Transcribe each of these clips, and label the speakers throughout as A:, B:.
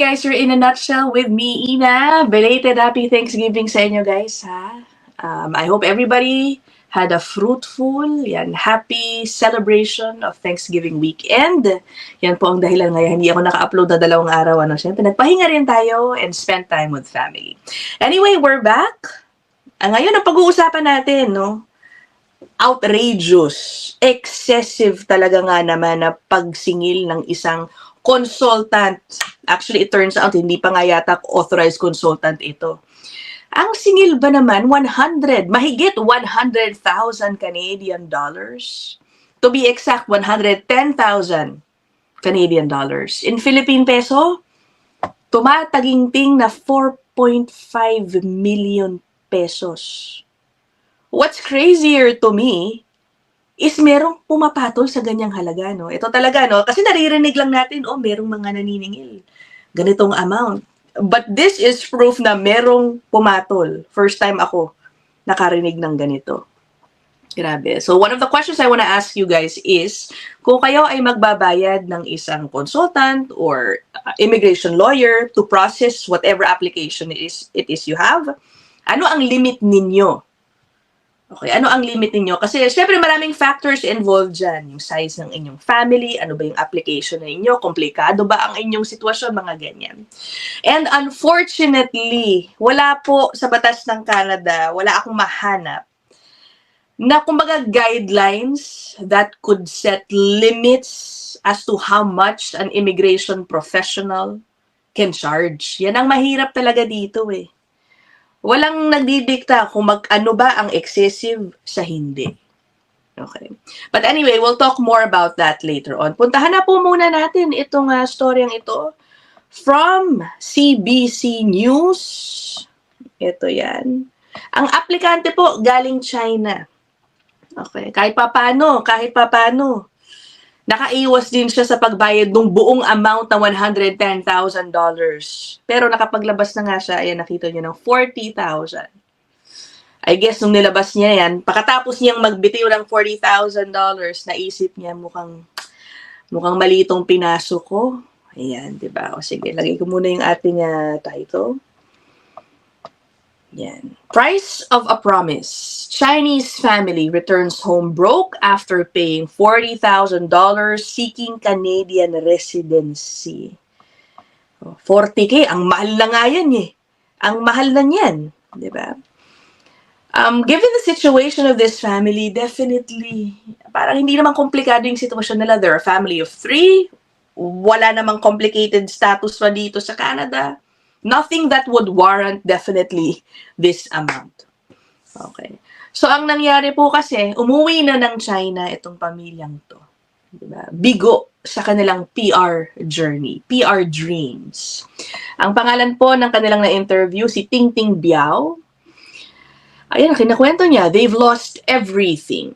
A: guys, you're in a nutshell with me, Ina. Belated happy Thanksgiving sa inyo guys, ha? I hope everybody had a fruitful, happy celebration of Thanksgiving weekend. Yan po ang dahilan ngayon hindi ako naka-upload na 2 araw. Siyempre, nagpahinga rin tayo and spend time with family. Anyway, we're back. Ngayon, ang pag-uusapan natin, outrageous, excessive talaga nga naman na pagsingil ng isang consultant. Actually, it turns out, hindi pa nga yata authorized consultant ito. Ang singil ba naman, mahigit 100,000 Canadian dollars. To be exact, 110,000 Canadian dollars. In Philippine peso, tumataginting na 4.5 million pesos. What's crazier to me is merong pumapatol sa ganyang halaga, Ito talaga, Kasi naririnig lang natin, merong mga naniningil. Ganitong amount. But this is proof na merong pumatol. First time ako nakarinig ng ganito. Grabe. So one of the questions I want to ask you guys is, kung kayo ay magbabayad ng isang consultant or immigration lawyer to process whatever application it is you have, ano ang limit ninyo? Okay, ano ang limit ninyo? Kasi syempre maraming factors involved dyan. Yung size ng inyong family, ano ba yung application ninyo, komplikado ba ang inyong sitwasyon, mga ganyan. And unfortunately, wala po sa batas ng Canada, wala akong mahanap na kumbaga guidelines that could set limits as to how much an immigration professional can charge. Yan ang mahirap talaga dito Walang nagdidikta kung ano ba ang excessive sa hindi. Okay. But anyway, we'll talk more about that later on. Puntahan na po muna natin itong storyang ito from CBC News. Ito yan. Ang aplikante po galing China. Okay. Kahit papano, nakaiwas din siya sa pagbayad ng buong amount na $110,000. Pero nakapaglabas na nga siya, ayan, nakita niyo ng 40,000. I guess nung nilabas niya yan, pagkatapos niyang magbitiw ng $40,000, naisip niya mukhang mali itong pinasok ko. Ayan, diba? O sige, lagay ko muna yung ating title. Yan. Price of a promise. Chinese family returns home broke after paying $40,000 seeking Canadian residency. 40K, ang mahal na nga yan Ang mahal na niyan, di ba? Given the situation of this family, definitely, parang hindi naman komplikado yung sitwasyon nila. They're a family of 3. Wala namang complicated status pa dito sa Canada. Nothing that would warrant definitely this amount. Okay. So, ang nangyari po kasi, umuwi na ng China itong pamilyang to. Diba? Bigo sa kanilang PR journey, PR dreams. Ang pangalan po ng kanilang na-interview, si Ting Ting Biao. Ayan, kinakwento niya, they've lost everything,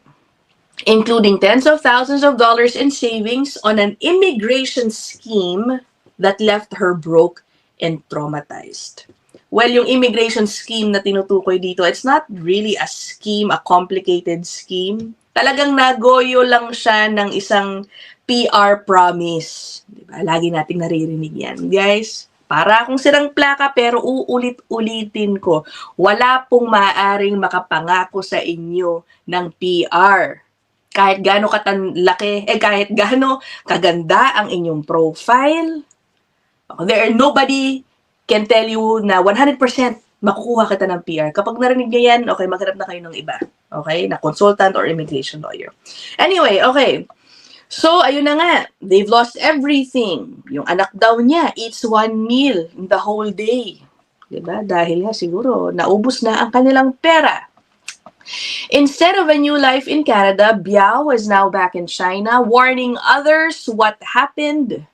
A: including tens of thousands of dollars in savings on an immigration scheme that left her broke and traumatized. Well, yung immigration scheme na tinutukoy dito, it's not really a scheme, a complicated scheme. Talagang nagoyo lang siya ng isang PR promise. Diba? Lagi nating naririnig yan. Guys, para akong sirang plaka pero uulit-ulitin ko. Wala pong maaaring makapangako sa inyo ng PR. Kahit gaano katanlaki, kahit gaano kaganda ang inyong profile, nobody can tell you na 100% makukuha kita ng PR. Kapag narinig nyo yan, okay, maghanap na kayo ng iba. Okay? Na consultant or immigration lawyer. Anyway, okay. So, ayun na nga. They've lost everything. Yung anak daw niya eats 1 meal in the whole day. Diba? Dahil nga siguro, naubos na ang kanilang pera. Instead of a new life in Canada, Biao is now back in China, warning others what happened.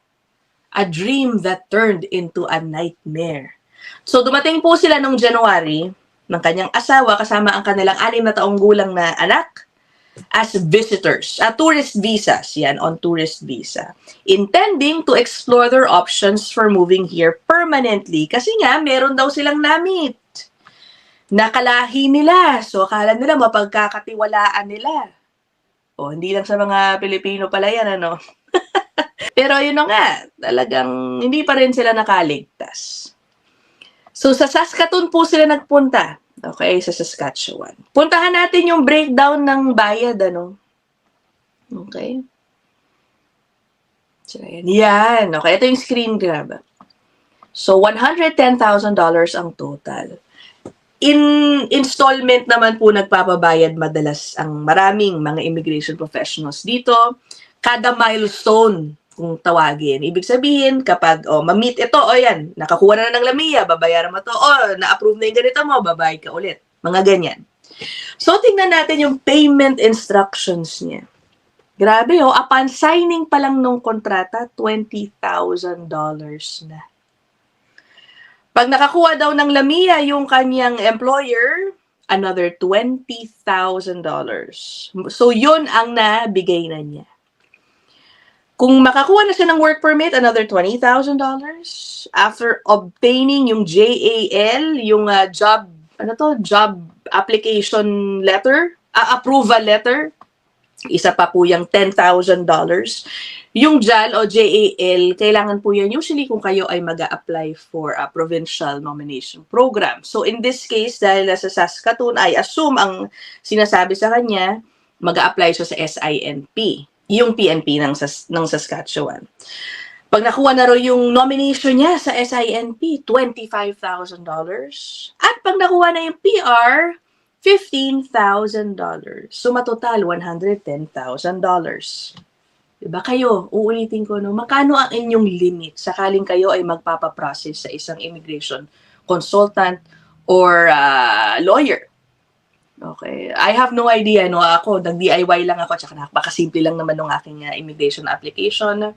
A: A dream that turned into a nightmare. So, dumating po sila noong January ng kanyang asawa kasama ang kanilang 6 na taong gulang na anak as visitors. Tourist visas, yan, on tourist visa. Intending to explore their options for moving here permanently. Kasi nga, meron daw silang namit. Nakalahi nila. So, akala nila mapagkakatiwalaan nila. Hindi lang sa mga Pilipino pala yan, Pero yun na nga, talagang hindi pa rin sila nakaligtas. So sa Saskatoon po sila nagpunta. Okay, sa Saskatchewan. Puntahan natin yung breakdown ng bayad, ano? Okay. So, yan. Okay, ito yung screen grab. So, $110,000 ang total. In installment naman po nagpapabayad madalas ang maraming mga immigration professionals dito. Kada milestone kung tawagin. Ibig sabihin, kapag ma-meet ito, yan, nakakuha na ng LAMIA, babayaran mo to, na-approve na yung ganito mo, babayad ka ulit. Mga ganyan. So, tingnan natin yung payment instructions niya. Grabe, upon signing pa lang nung kontrata, $20,000 na. Pag nakakuha daw ng LAMIA yung kanyang employer, another $20,000. So, yun ang nabigay na niya. Kung makakuha na siya ng work permit, another $20,000. After obtaining yung JAL, yung job application letter, approval letter, isa pa po yung $10,000. Yung JAL o JAL, kailangan po yan usually kung kayo ay mag-a-apply for a provincial nomination program. So in this case, dahil sa Saskatoon, I assume ang sinasabi sa kanya, mag-a-apply siya sa SINP, yung PNP ng Saskatchewan. Pag nakuha na rin yung nomination niya sa SINP, $25,000. At pag nakuha na yung PR, $15,000. So, matotal, $110,000. Diba kayo, uulitin ko, no, makano ang inyong limit sakaling kayo ay magpapaprocess sa isang immigration consultant or lawyer? Okay. I have no idea, no? Ako, nag-DIY lang ako, tsaka napakasimple lang naman ng aking immigration application.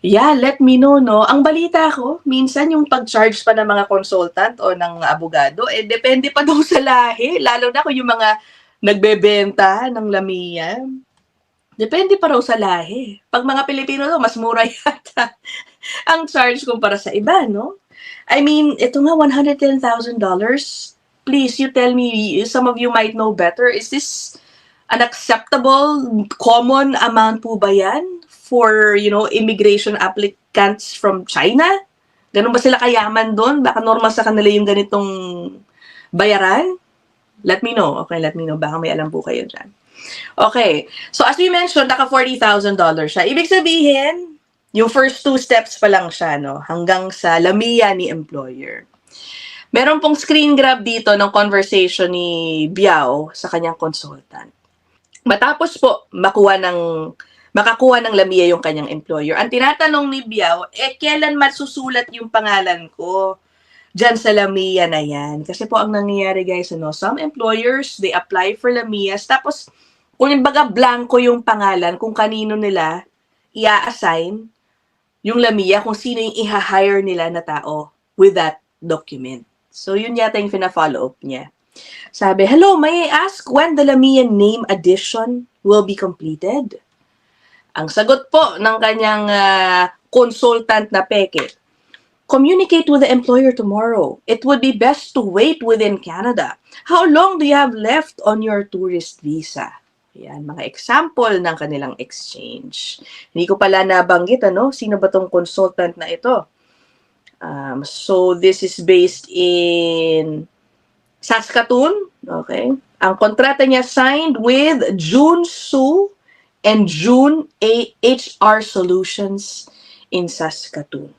A: Yeah, let me know, no? Ang balita ko, minsan yung pag-charge pa ng mga consultant o ng abogado, depende pa daw sa lahi. Lalo na kung yung mga nagbebenta ng LAMIA. Depende pa raw sa lahi. Pag mga Pilipino daw, mas mura yata ang charge kumpara sa iba, no? I mean, ito nga, $110,000. Please, you tell me, some of you might know better. Is this an acceptable, common amount po ba yan for, immigration applicants from China? Ganun ba sila kayaman doon? Baka normal sa kanila yung ganitong bayaran? Let me know. Okay, let me know. Baka may alam po kayo dyan. Okay. So, as we mentioned, naka $40,000 siya. Ibig sabihin, yung first two steps pa lang siya, no? Hanggang sa LAMIA ni employer. Meron pong screen grab dito ng conversation ni Biao sa kanyang consultant. Matapos po makakuha ng LAMIA yung kanyang employer, ang tinatanong ni Biao, kailan masusulat yung pangalan ko dyan sa LAMIA na yan? Kasi po ang nangyayari guys, some employers, they apply for LAMIAs, tapos kung baga blanco yung pangalan, kung kanino nila i-assign yung LAMIA, kung sino yung i-hire nila na tao with that document. So, yun yata yung fina-follow up niya. Sabi, hello, may I ask when the LAMIA name addition will be completed? Ang sagot po ng kanyang consultant na peke, communicate with the employer tomorrow. It would be best to wait within Canada. How long do you have left on your tourist visa? Yan, mga example ng kanilang exchange. Hindi ko pala nabanggit, sino ba tong consultant na ito? So, this is based in Saskatoon. Okay. Ang kontrata niya signed with June Su and June HR Solutions in Saskatoon.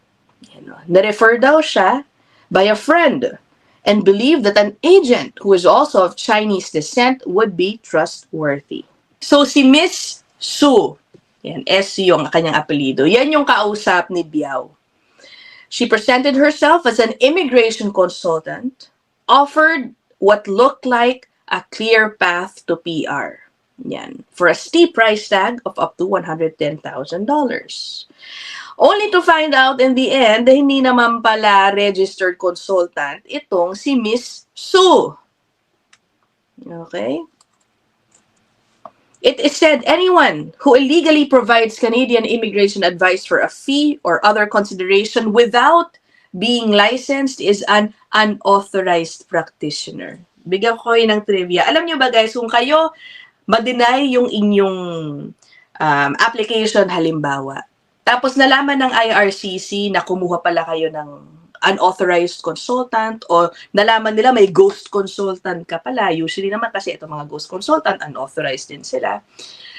A: Na-refer daw siya by a friend and believed that an agent who is also of Chinese descent would be trustworthy. So, si Miss Su, yan, S yung kanyang apelido, yan yung kausap ni Biao. She presented herself as an immigration consultant, offered what looked like a clear path to PR. Yan, for a steep price tag of up to $110,000. Only to find out in the end, hindi naman pala registered consultant itong si Miss Su. Okay? It is said anyone who illegally provides Canadian immigration advice for a fee or other consideration without being licensed is an unauthorized practitioner. Bigyan ko kayo ng trivia. Alam niyo ba guys, kung kayo ma-deny yung inyong application halimbawa, Tapos nalaman ng IRCC na kumuha pala kayo ng unauthorized consultant o nalaman nila may ghost consultant ka pala. Usually naman kasi itong mga ghost consultant, unauthorized din sila.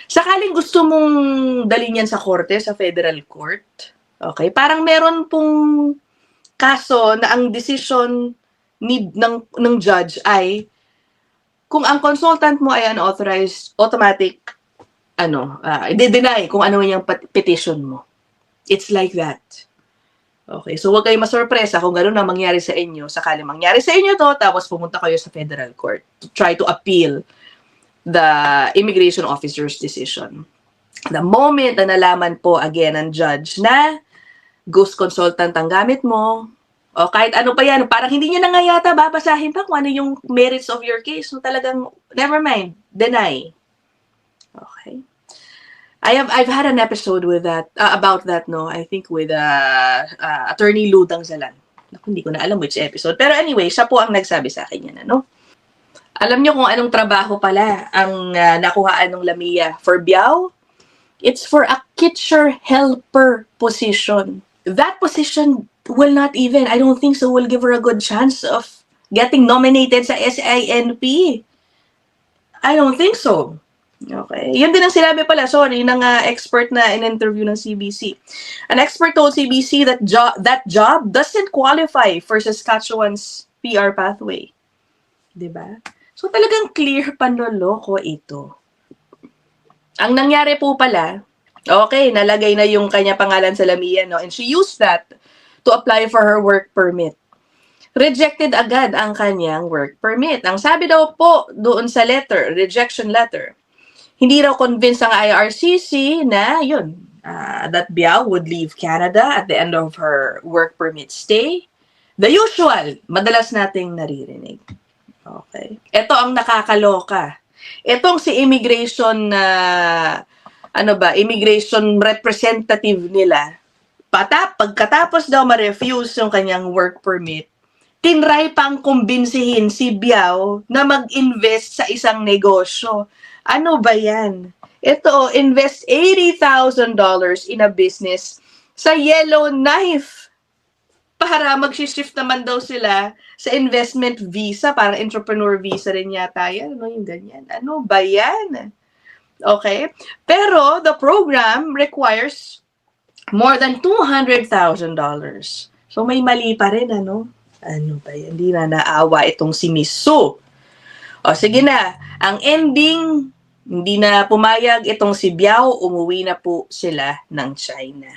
A: Sakaling gusto mong dalhin yan sa korte, sa federal court, okay, parang meron pong kaso na ang decision ng judge ay kung ang consultant mo ay unauthorized, automatic, i-deny kung ano yung petition mo. It's like that. Okay, so huwag kayong masurpresa kung gano'n na mangyari sa inyo, sakaling mangyari sa inyo to, tapos pumunta kayo sa federal court to try to appeal the immigration officer's decision. The moment na nalaman po again ng judge na ghost consultant ang gamit mo, o kahit ano pa yan, parang hindi niya na nga yata babasahin pa kung ano yung merits of your case. So talagang, never mind, deny. Okay. I've had an episode with that, about that, no? I think with Attorney Ludang Zalan. Naku, hindi ko na alam which episode. Pero anyway, siya po ang nagsabi sa akin yan, ano? Alam niyo kung anong trabaho pala ang nakuhaan ng Lamia for Biao? It's for a kitchen helper position. That position will not even, I don't think so, will give her a good chance of getting nominated sa SINP. I don't think so. Okay. Yun din ang sinabi pala, sorry, ng expert na in-interview ng CBC. An expert told CBC that job doesn't qualify for Saskatchewan's PR pathway. Diba? So talagang clear panloloko ito. Ang nangyari po pala, okay, nalagay na yung kanya pangalan sa Lamia, no? And she used that to apply for her work permit. Rejected agad ang kanyang work permit. Ang sabi daw po doon sa letter, rejection letter, hindi raw convinced ang IRCC na yun, that Biao would leave Canada at the end of her work permit stay. The usual, madalas nating naririnig. Okay. Ito ang nakakaloka. Itong si immigration immigration representative nila, pagkatapos daw ma-refuse yung kanyang work permit, tinry pang kumbinsihin si Biao na mag-invest sa isang negosyo. Ano ba yan? Ito, invest $80,000 in a business sa Yellowknife para mag-shift naman daw sila sa investment visa, parang entrepreneur visa rin yata yan. Ano yung ganyan? Ano ba yan? Okay? Pero the program requires more than $200,000. So may mali pa rin, ano? Ano ba yan? Hindi na naawa itong si Miss Su. O sige na, ang ending, hindi na pumayag itong si Biao, umuwi na po sila ng China.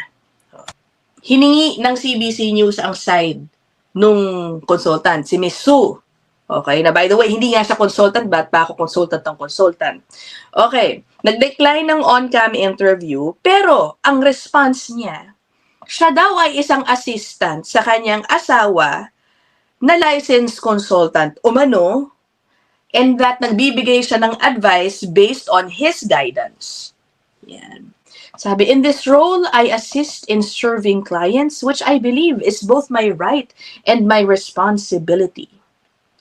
A: Hiningi ng CBC News ang side nung consultant, si Miss Su. Okay, na by the way, hindi nga siya consultant, ba't pa ako consultant ng consultant? Okay, nag-decline ng on-cam interview, pero ang response niya, siya daw ay isang assistant sa kanyang asawa na licensed consultant umano, and that nagbibigay siya ng advice based on his guidance. Yan. Sabi, in this role, I assist in serving clients, which I believe is both my right and my responsibility.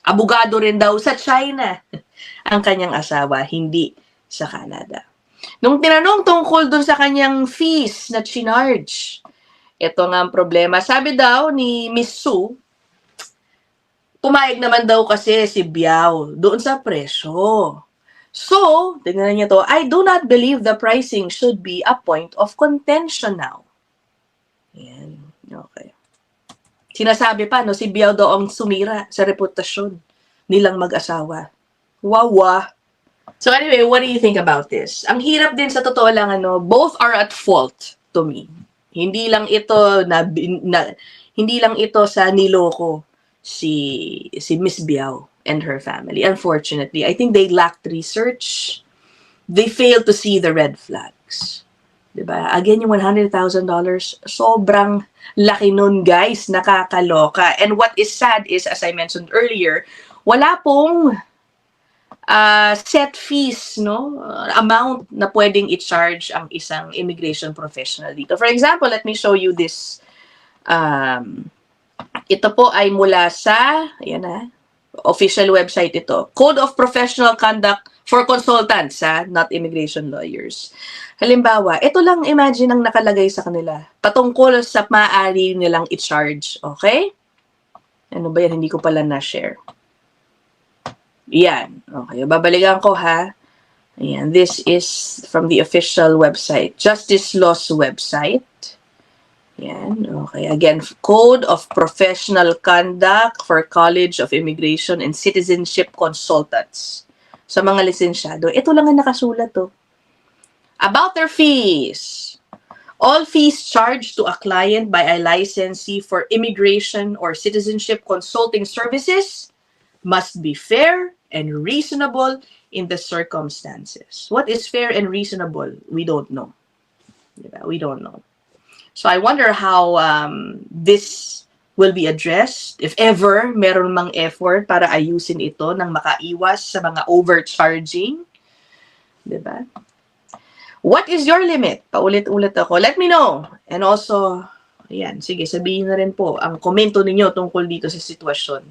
A: Abogado rin daw sa China ang kanyang asawa, hindi sa Canada. Nung tinanong tungkol dun sa kanyang fees na chinarge, ito nga ang problema. Sabi daw ni Miss Su, pumayag naman daw kasi si Biao doon sa presyo. So, tingnan niyo to, I do not believe the pricing should be a point of contention now. Yan. Okay. Sinasabi pa, no, si Biao daw ang sumira sa reputasyon nilang mag-asawa. Wawa. So anyway, what do you think about this? Ang hirap din sa totoo lang, both are at fault to me. Hindi lang ito hindi lang ito sa niloko si Miss Biao and her family. Unfortunately, I think they lacked research. They failed to see the red flags. Diba? Again, yung $100,000, sobrang laki nun, guys. Nakakaloka. And what is sad is, as I mentioned earlier, wala pong set fees, no? Amount na pwedeng i-charge ang isang immigration professional dito. For example, let me show you this. Ito po ay mula sa, ayan na, Official website ito. Code of Professional Conduct for Consultants, not immigration lawyers. Halimbawa, ito lang imagine ang nakalagay sa kanila. Patungkol sa maaari nilang i-charge. Okay? Ano ba yan? Hindi ko pala na-share. Yan. Okay. Babalikan ko ha. Ayan. This is from the official website. Justice Law's website. Yan. Okay. Again, Code of Professional Conduct for College of Immigration and Citizenship Consultants. Sa mga lisensyado. Ito lang ang nakasulat to. About their fees. All fees charged to a client by a licensee for immigration or citizenship consulting services must be fair and reasonable in the circumstances. What is fair and reasonable? We don't know. We don't know. So I wonder how this will be addressed, if ever meron mang effort para ayusin ito nang makaiwas sa mga overcharging. Diba? What is your limit? Paulit-ulit ako. Let me know. And also, ayan, sige, sabihin na rin po ang komento ninyo tungkol dito sa sitwasyon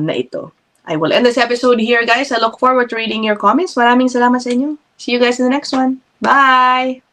A: na ito. I will end this episode here, guys. I look forward to reading your comments. Maraming salamat sa inyo. See you guys in the next one. Bye!